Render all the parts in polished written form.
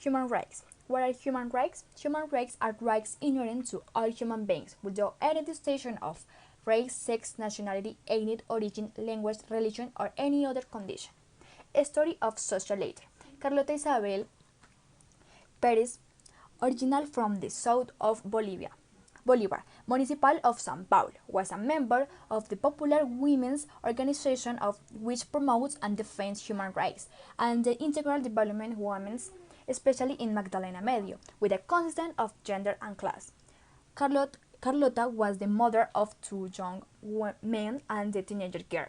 Human rights. What are human rights? Human rights are rights inherent to all human beings without any distinction of race, sex, nationality, ethnic origin, language, religion, or any other condition. A story of social later. Carlota Isabel Perez, original from the south of Bolivar, Municipal of São Paulo, was a member of the popular women's organization of which promotes and defends human rights and the integral development of women, especially in Magdalena Medio, with a consistent of gender and class. Carlota was the mother of two young men and a teenager girl.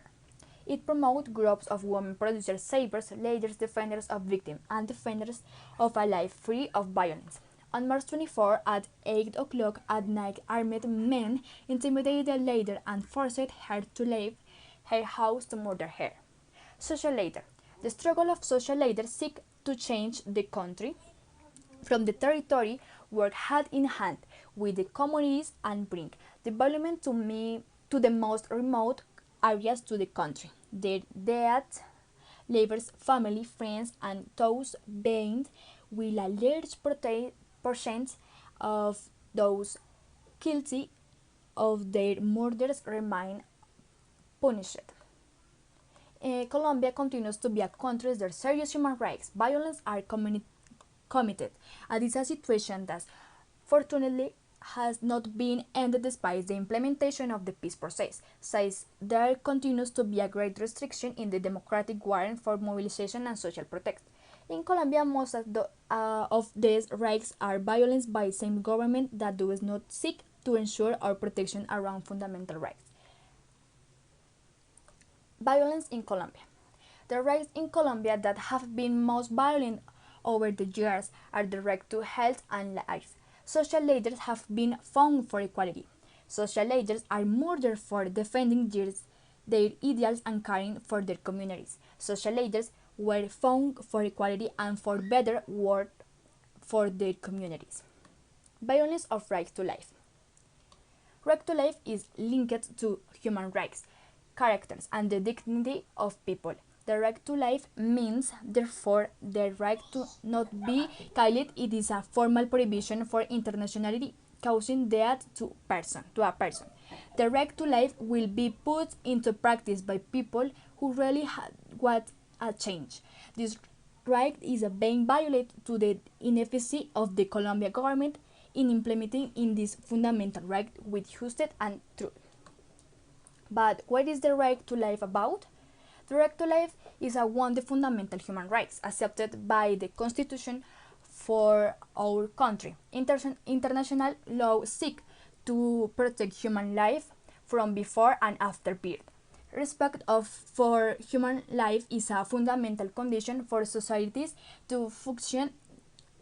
It promotes groups of women producers, savers, leaders, defenders of victims, and defenders of a life free of violence. On March 24 at 8 o'clock at night, armed men intimidated the lady and forced her to leave her house to murder her. Social later. The struggle of social leaders seek to change the country from the territory work hand in hand with the communities and bring development to the most remote areas to the country. Their death labors, family, friends, and those being will a large percent of those guilty of their murders remain punished. Colombia continues to be a country where serious human rights violence are committed, and it's a situation that fortunately has not been ended despite the implementation of the peace process, since there continues to be a great restriction in the democratic warrant for mobilization and social protest. In Colombia, most of these rights are violated by the same government that does not seek to ensure our protection around fundamental rights. Violence in Colombia. The rights in Colombia that have been most violent over the years are the right to health and life. Social leaders have been found for equality. Social leaders are murdered for defending their ideals and caring for their communities. Social leaders were found for equality and for better work for their communities. Violence of right to life. Right to life is linked to human rights, characters, and the dignity of people. The right to life means, therefore, the right to not be killed. It is a formal prohibition for internationality causing death to a person. The right to life will be put into practice by people who really want a change. This right is being violated to the inefficacy of the Colombian government in implementing in this fundamental right with justice and truth. But what is the right to life about? The right to life is one of the fundamental human rights accepted by the Constitution for our country. International law seeks to protect human life from before and after birth. Respect for human life is a fundamental condition for societies to function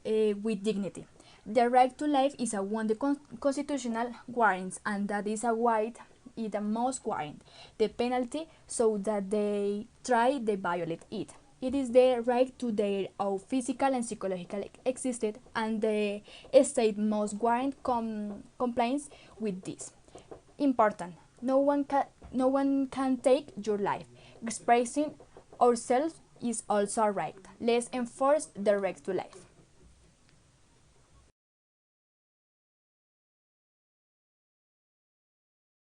with dignity. The right to life is one of the constitutional warrants, and that is why it must warrant the penalty so that they violate it. It is the right to their own physical and psychological existence, and the state must warrant compliance with this. Important. No one can take your life. Expressing ourselves is also a right. Let's enforce the right to life.